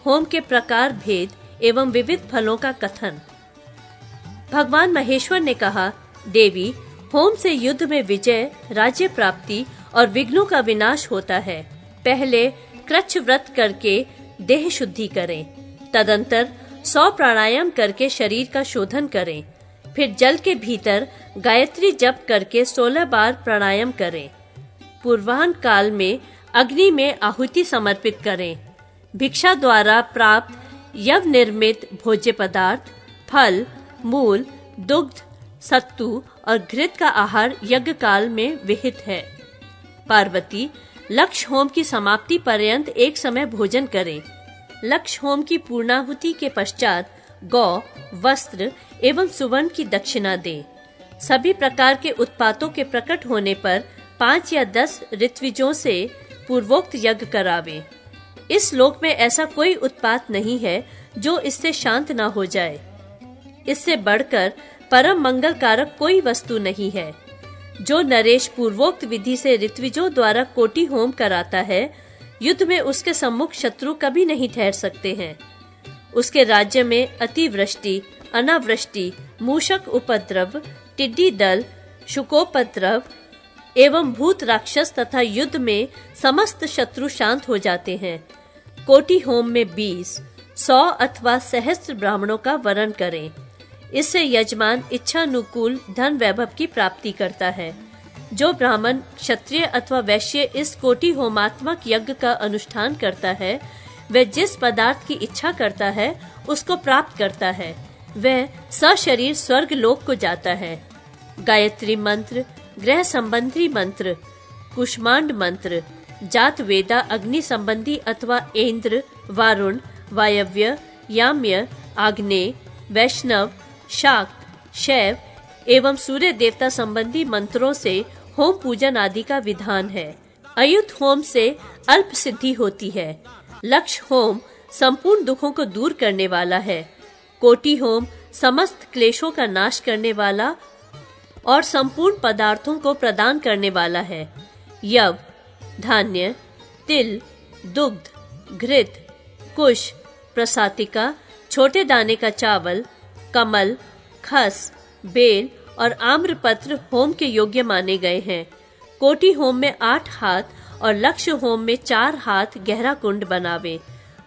Home के प्रकार भेद एवं विविध फलों का कथन। भगवान महेश्वर ने कहा, देवी, होम से युद्ध में विजय, राज्य प्राप्ति और विघ्नों का विनाश होता है। पहले कृच्छ व्रत करके देह शुद्धि करें, तदंतर 100 प्राणायाम करके शरीर का शोधन करें, फिर जल के भीतर गायत्री जप करके 16 बार प्राणायाम करें। पूर्वाह्न काल में अग्नि में आहुति समर्पित करें। भिक्षा द्वारा प्राप्त यव निर्मित भोज्य पदार्थ, फल, मूल, दुग्ध, सत्तू और घृत का आहार यज्ञ काल में विहित है। पार्वती, लक्ष्य होम की समाप्ति पर्यंत एक समय भोजन करें। लक्ष्य होम की पूर्णाहुति के पश्चात गौ, वस्त्र एवं सुवर्ण की दक्षिणा दें। सभी प्रकार के उत्पातों के प्रकट होने पर 5 या 10 ऋत्विजों से पूर्वोक्त यज्ञ करावें। इस लोक में ऐसा कोई उत्पात नहीं है जो इससे शांत न हो जाए। इससे बढ़कर परम मंगल कारक कोई वस्तु नहीं है। जो नरेश पूर्वोक्त विधि से ऋत्विजों द्वारा कोटि होम कराता है, युद्ध में उसके सम्मुख शत्रु कभी नहीं ठहर सकते हैं। उसके राज्य में अतिवृष्टि, अनावृष्टि, मूषक उपद्रव, टिड्डी दल, शुकोपद्रव एवं भूत राक्षस तथा युद्ध में समस्त शत्रु शांत हो जाते हैं। कोटि होम में 20, 100 अथवा सहस्त्र ब्राह्मणों का वरण करें। इससे यजमान इच्छानुकूल धन वैभव की प्राप्ति करता है। जो ब्राह्मण, क्षत्रिय अथवा वैश्य इस कोटि होमात्मक यज्ञ का अनुष्ठान करता है, वह जिस पदार्थ की इच्छा करता है उसको प्राप्त करता है। वह सशरीर स्वर्ग लोक को जाता है। गायत्री मंत्र, ग्रह संबंधी मंत्र, कुष्मांड मंत्र, जात वेदा अग्नि संबंधी अथवा इंद्र, वारुण, वायव्य, याम्य, आग्नेय, वैष्णव, शाक्त, शैव एवं सूर्य देवता संबंधी मंत्रों से होम पूजन आदि का विधान है। अयुत होम से अल्प सिद्धि होती है। लक्ष्य होम संपूर्ण दुखों को दूर करने वाला है। कोटि होम समस्त क्लेशों का नाश करने वाला और संपूर्ण पदार्थों को प्रदान करने वाला है। यव, धान्य, तिल, दुग्ध, घृत, कुश, प्रसातिका, छोटे दाने का चावल, कमल, खस, बेल और आम्रपत्र होम के योग्य माने गए हैं। कोटि होम में 8 हाथ और लक्ष्य होम में 4 हाथ गहरा कुंड बनावे।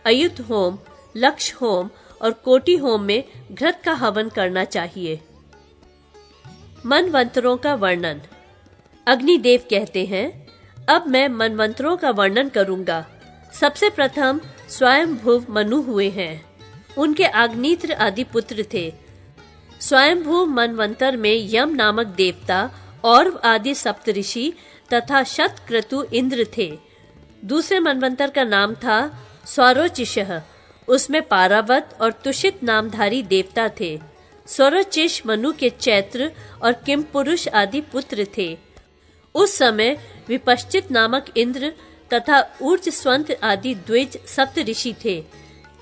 अयुत होम, लक्ष्य होम और कोटि होम में घृत का हवन करना चाहिए। मनवंतरों का वर्णन। अग्निदेव कहते हैं, अब मैं मनवंतरों का वर्णन करूंगा। सबसे प्रथम स्वयंभुव मनु हुए हैं। उनके आग्नेत्र आदि पुत्र थे। स्वयंभू मनवंतर में यम नामक देवता और आदि सप्तऋषि तथा शतक्रतु इंद्र थे। दूसरे मनवंतर का नाम था स्वरोचिषः। उसमें पारावत और तुषित नामधारी देवता थे। स्वरोचिष मनु के चैत्र और किम पुरुष आदि पुत्र थे। उस समय विपश्चित नामक इंद्र तथा ऊर्जस्वंत आदि द्विज सप्तऋषि थे।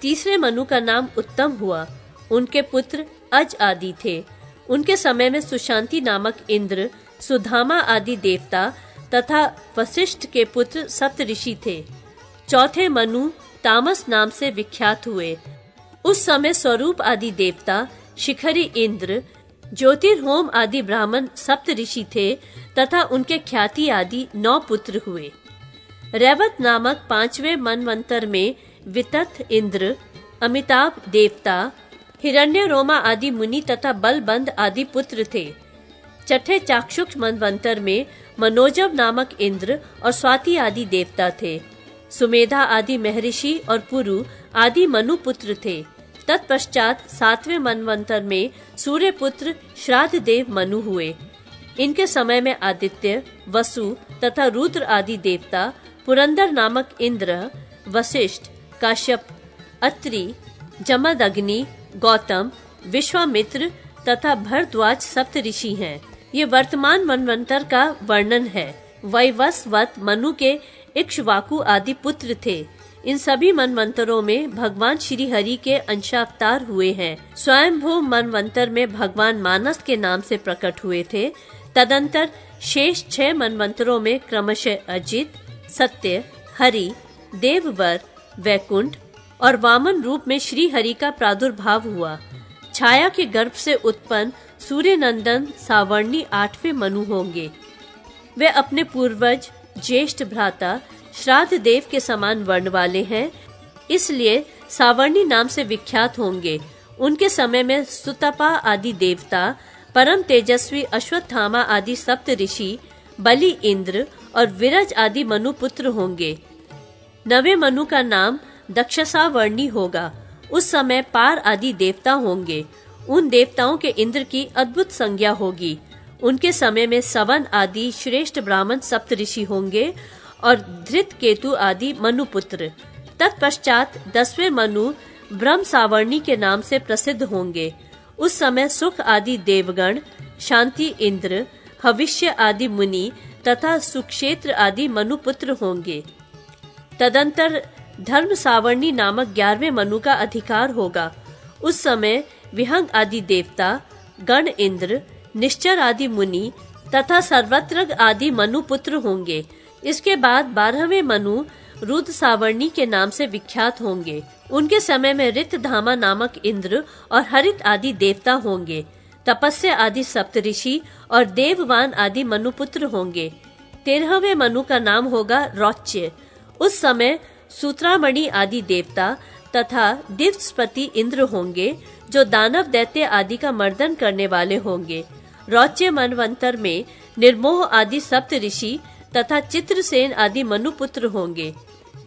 तीसरे मनु का नाम उत्तम हुआ। उनके पुत्र अज आदि थे। उनके समय में सुशांति नामक इंद्र, सुधामा आदि देवता तथा वशिष्ठ के पुत्र सप्तऋषि थे। चौथे मनु तामस नाम से विख्यात हुए। उस समय स्वरूप आदि देवता, शिखरी इंद्र, ज्योतिर्होम आदि ब्राह्मण सप्तऋषि थे तथा उनके ख्याति आदि 9 पुत्र हुए। रैवत नामक 5वें मनवंतर में वितत इंद्र, अमिताभ देवता, हिरण्य रोमा आदि मुनि तथा बलबंद आदि पुत्र थे। छठे चाक्षुष मनवंतर में मनोजव नामक इंद्र और स्वाति आदि देवता थे। सुमेधा आदि महर्षि और पुरु आदि मनु पुत्र थे। तत्पश्चात 7वें मनवंतर में सूर्य पुत्र श्राद्ध देव मनु हुए। इनके समय में आदित्य, वसु तथा रुद्र आदि देवता, पुरंदर नामक इंद्र, वशिष्ठ, काश्यप, अत्रि, जमदग्नि, गौतम, विश्वामित्र तथा भरद्वाज सप्तऋषि हैं। ये वर्तमान मनवंतर का वर्णन है। वैवस्वत मनु के इक्ष्वाकु आदि पुत्र थे। इन सभी मनवंतरों में भगवान श्री हरि के अंशावतार हुए हैं। स्वयंभू मनवंतर में भगवान मानस के नाम से प्रकट हुए थे। तदंतर शेष 6 मनवंतरों में क्रमशः अजित, सत्य, हरि, देववर, वैकुंठ, और वामन रूप में श्री हरि का प्रादुर्भाव हुआ। छाया के गर्भ से उत्पन्न सूर्य नंदन सावर्णी 8वें मनु होंगे। वे अपने पूर्वज ज्येष्ठ भ्राता श्राद्ध देव के समान वर्ण वाले हैं, इसलिए सावर्णी नाम से विख्यात होंगे। उनके समय में सुतपा आदि देवता, परम तेजस्वी अश्वत्थामा आदि सप्त ऋषि, बलि इंद्र और विरज आदि मनु पुत्र होंगे। 9वें मनु का नाम दक्षसावर्णी होगा। उस समय पार आदि देवता होंगे। उन देवताओं के इंद्र की अद्भुत संज्ञा होगी। उनके समय में सवन आदि श्रेष्ठ ब्राह्मण सप्त ऋषि होंगे और धृत केतु आदि मनुपुत्र। तत्पश्चात 10वें मनु ब्रह्म सावर्णी के नाम से प्रसिद्ध होंगे। उस समय सुख आदि देवगण, शांति इंद्र, हविष्य आदि मुनि तथा सुक्षेत्र आदि मनुपुत्र होंगे। तदंतर धर्म सावर्णी नामक 11वें मनु का अधिकार होगा। उस समय विहंग आदि देवता, गण इंद्र, निश्चर आदि मुनि तथा सर्वत्र आदि मनुपुत्र होंगे। इसके बाद 12वें मनु रुद्र सावर्णी के नाम से विख्यात होंगे। उनके समय में ऋतधामा नामक इंद्र और हरित आदि देवता होंगे। तपस्या आदि सप्तऋषि और देववान आदि मनुपुत्र होंगे। 13वें मनु का नाम होगा रौच्य। उस समय सूत्रामणि आदि देवता तथा दिव्यस्पति इंद्र होंगे, जो दानव दैत्य आदि का मर्दन करने वाले होंगे। रौच्य मनवंतर में निर्मोह आदि सप्त ऋषि तथा चित्रसेन आदि मनुपुत्र होंगे।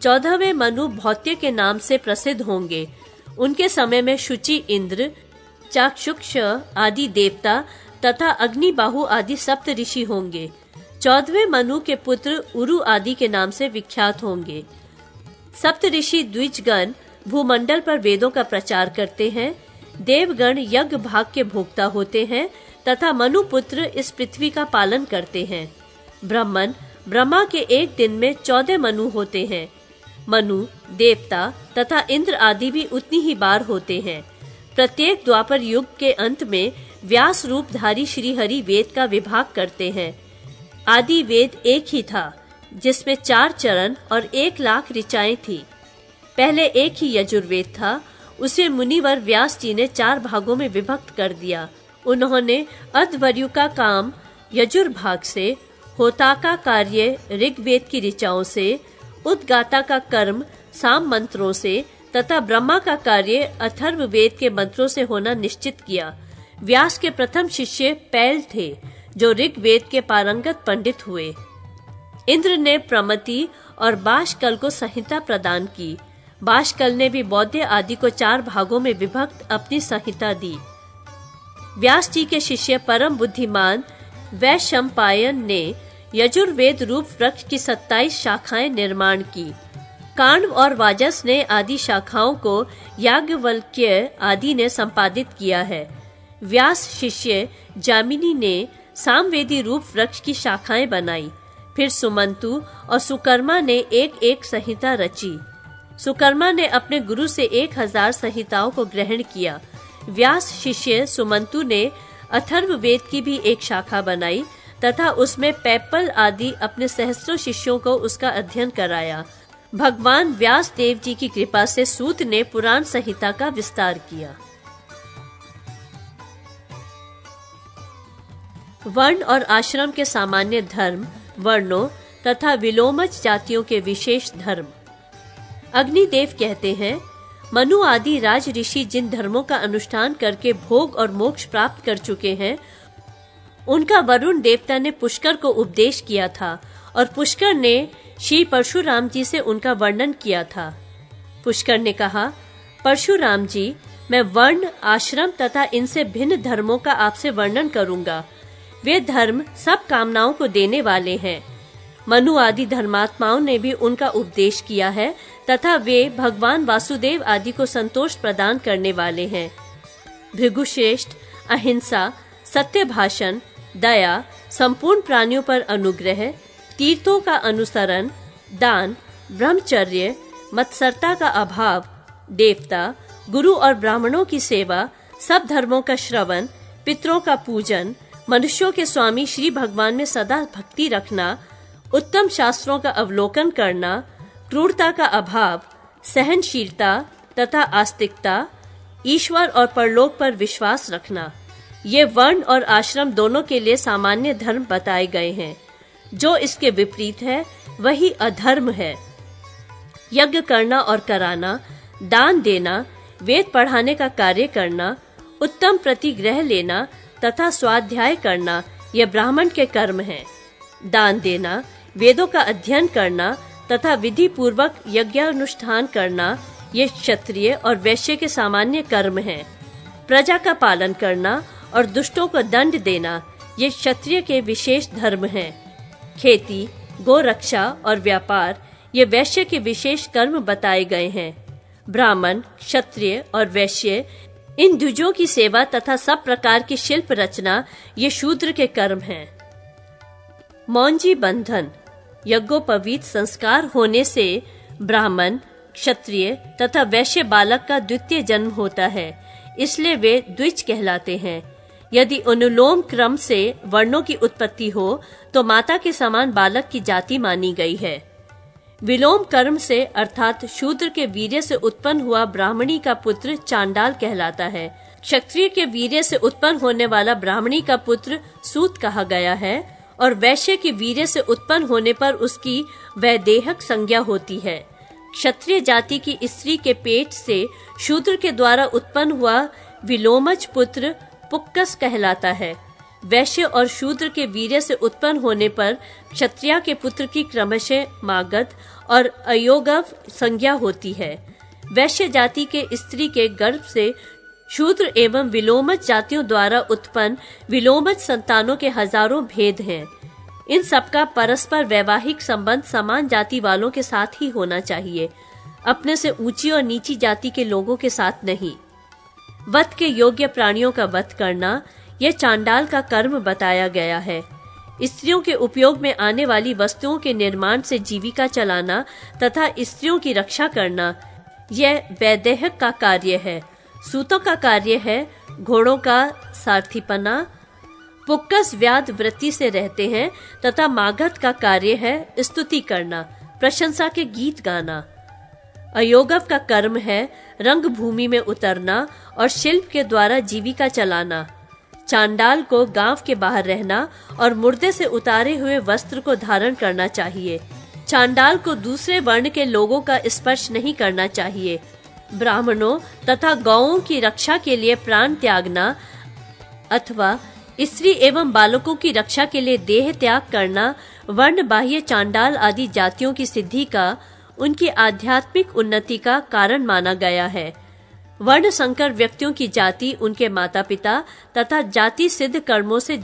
14वें मनु भौत्य के नाम से प्रसिद्ध होंगे। उनके समय में शुचि इंद्र, चाक्षुष आदि देवता तथा अग्निबाहु आदि सप्त ऋषि होंगे। 14वें मनु के पुत्र उरु आदि के नाम से विख्यात होंगे। सप्त ऋषि द्विजगण भूमंडल पर वेदों का प्रचार करते हैं। देवगण यज्ञ भाग के भोक्ता होते हैं तथा मनुपुत्र इस पृथ्वी का पालन करते हैं। ब्राह्मण ब्रह्मा के एक दिन में 14 मनु होते हैं। मनु, देवता तथा इंद्र आदि भी उतनी ही बार होते हैं। प्रत्येक द्वापर युग के अंत में व्यास रूपधारी श्री हरि वेद का विभाग करते हैं। आदि वेद एक ही था, जिसमें 4 चरण और 1,00,000 ऋचाएं थी। पहले एक ही यजुर्वेद था, उसे मुनिवर व्यास जी ने 4 भागों में विभक्त कर दिया। उन्होंने अध्वर्यु का काम यजुर्भाग से, होता का कार्य ऋग्वेद की ऋचाओं से, उद्गाता का कर्म साम मंत्रों से तथा ब्रह्मा का कार्य अथर्ववेद के मंत्रों से होना निश्चित किया। व्यास के प्रथम शिष्य पैल थे, जो ऋग्वेद के पारंगत पंडित हुए। इंद्र ने प्रमति और बाशकल को संहिता प्रदान की। बाशकल ने भी बौद्ध आदि को 4 भागों में विभक्त अपनी संहिता दी। व्यास जी के शिष्य परम बुद्धिमान वैशंपायन ने यजुर्वेद रूप वृक्ष की 27 शाखाएं निर्माण की। काण्व और वाजस ने आदि शाखाओं को याज्ञवल्क्य आदि ने संपादित किया है। व्यास शिष्य जामिनी ने सामवेदी रूप वृक्ष की शाखाएं बनाई। फिर सुमंतु और सुकर्मा ने एक संहिता रची। सुकर्मा ने अपने गुरु से 1000 संहिताओं को ग्रहण किया। व्यास शिष्य सुमंतु ने अथर्ववेद की भी एक शाखा बनाई तथा उसमें पैपल आदि अपने सहस्त्रों शिष्यों को उसका अध्ययन कराया। भगवान व्यास देव जी की कृपा से सूत ने पुराण संहिता का विस्तार किया। वर्ण और आश्रम के सामान्य धर्म, वर्णों तथा विलोमज जातियों के विशेष धर्म। अग्निदेव कहते हैं, मनु आदि राज ऋषि जिन धर्मों का अनुष्ठान करके भोग और मोक्ष प्राप्त कर चुके हैं, उनका वरुण देवता ने पुष्कर को उपदेश किया था और पुष्कर ने श्री परशुराम जी से उनका वर्णन किया था। पुष्कर ने कहा, परशुराम जी, मैं वर्ण, आश्रम तथा इनसे भिन्न धर्मों का आपसे वर्णन करूंगा। वे धर्म सब कामनाओं को देने वाले हैं। मनु आदि धर्मात्माओं ने भी उनका उपदेश किया है तथा वे भगवान वासुदेव आदि को संतोष प्रदान करने वाले हैं। भृगुश्रेष्ठ, अहिंसा, सत्य भाषण, दया, संपूर्ण प्राणियों पर अनुग्रह, तीर्थों का अनुसरण, दान, ब्रह्मचर्य, मत्सरता का अभाव, देवता, गुरु और ब्राह्मणों की सेवा, सब धर्मों का श्रवण, पितरों का पूजन, मनुष्यों के स्वामी श्री भगवान में सदा भक्ति रखना, उत्तम शास्त्रों का अवलोकन करना, क्रूरता का अभाव, सहनशीलता, तथा आस्तिकता, ईश्वर और परलोक पर विश्वास रखना, ये वर्ण और आश्रम दोनों के लिए सामान्य धर्म बताए गए हैं। जो इसके विपरीत है वही अधर्म है। यज्ञ करना और कराना, दान देना, वेद पढ़ाने का कार्य करना, उत्तम प्रतिग्रह लेना तथा स्वाध्याय करना, ये ब्राह्मण के कर्म हैं। दान देना, वेदों का अध्ययन करना तथा विधि पूर्वक यज्ञानुष्ठान करना, ये क्षत्रिय और वैश्य के सामान्य कर्म हैं। प्रजा का पालन करना और दुष्टों को दंड देना, ये क्षत्रिय के विशेष धर्म हैं। खेती, गोरक्षा और व्यापार, ये वैश्य के विशेष कर्म बताए गए हैं। ब्राह्मण, क्षत्रिय और वैश्य, इन द्विजों की सेवा तथा सब प्रकार की शिल्प रचना, ये शूद्र के कर्म हैं। मौंजी बंधन, यज्ञोपवीत संस्कार होने से ब्राह्मण, क्षत्रिय तथा वैश्य बालक का द्वितीय जन्म होता है, इसलिए वे द्विज कहलाते हैं। यदि अनुलोम क्रम से वर्णों की उत्पत्ति हो तो माता के समान बालक की जाति मानी गई है। विलोम कर्म से अर्थात शूद्र के वीर्य से उत्पन्न हुआ ब्राह्मणी का पुत्र चांडाल कहलाता है। क्षत्रिय के वीर्य से उत्पन्न होने वाला ब्राह्मणी का पुत्र सूत कहा गया है और वैश्य के वीर्य से उत्पन्न होने पर उसकी वैदेहक संज्ञा होती है। क्षत्रिय जाति की स्त्री के पेट से शूद्र के द्वारा उत्पन्न हुआ विलोमज पुत्र पुक्कस कहलाता है। वैश्य और शूद्र के वीर्य से उत्पन्न होने पर क्षत्रिय के पुत्र की क्रमशः मागध और अयोगव संज्ञा होती है। वैश्य जाति के स्त्री के गर्भ से शूद्र एवं विलोमज जातियों द्वारा उत्पन्न विलोमज संतानों के हजारों भेद हैं। इन सबका परस्पर वैवाहिक संबंध समान जाति वालों के साथ ही होना चाहिए, अपने से ऊंची और नीची जाति के लोगों के साथ नहीं। वध के योग्य प्राणियों का वध करना, यह चांडाल का कर्म बताया गया है। स्त्रियों के उपयोग में आने वाली वस्तुओं के निर्माण से जीविका चलाना तथा स्त्रियों की रक्षा करना, यह वैदेहक का कार्य है। सूतों का कार्य है घोड़ों का सारथीपना। पुक्कस व्याध वृत्ति से रहते हैं तथा मागध का कार्य है स्तुति करना, प्रशंसा के गीत गाना। अयोगव का कर्म है रंगभूमि में उतरना और शिल्प के द्वारा जीविका चलाना। चांडाल को गांव के बाहर रहना और मुर्दे से उतारे हुए वस्त्र को धारण करना चाहिए। चांडाल को दूसरे वर्ण के लोगों का स्पर्श नहीं करना चाहिए। ब्राह्मणों तथा गौओं की रक्षा के लिए प्राण त्यागना अथवा स्त्री एवं बालकों की रक्षा के लिए देह त्याग करना वर्ण बाह्य चांडाल आदि जातियों की सिद्धि का, उनकी आध्यात्मिक उन्नति का कारण माना गया है। वर्ण संकर व्यक्तियों की जाति उनके माता पिता तथा जाति सिद्ध कर्मों से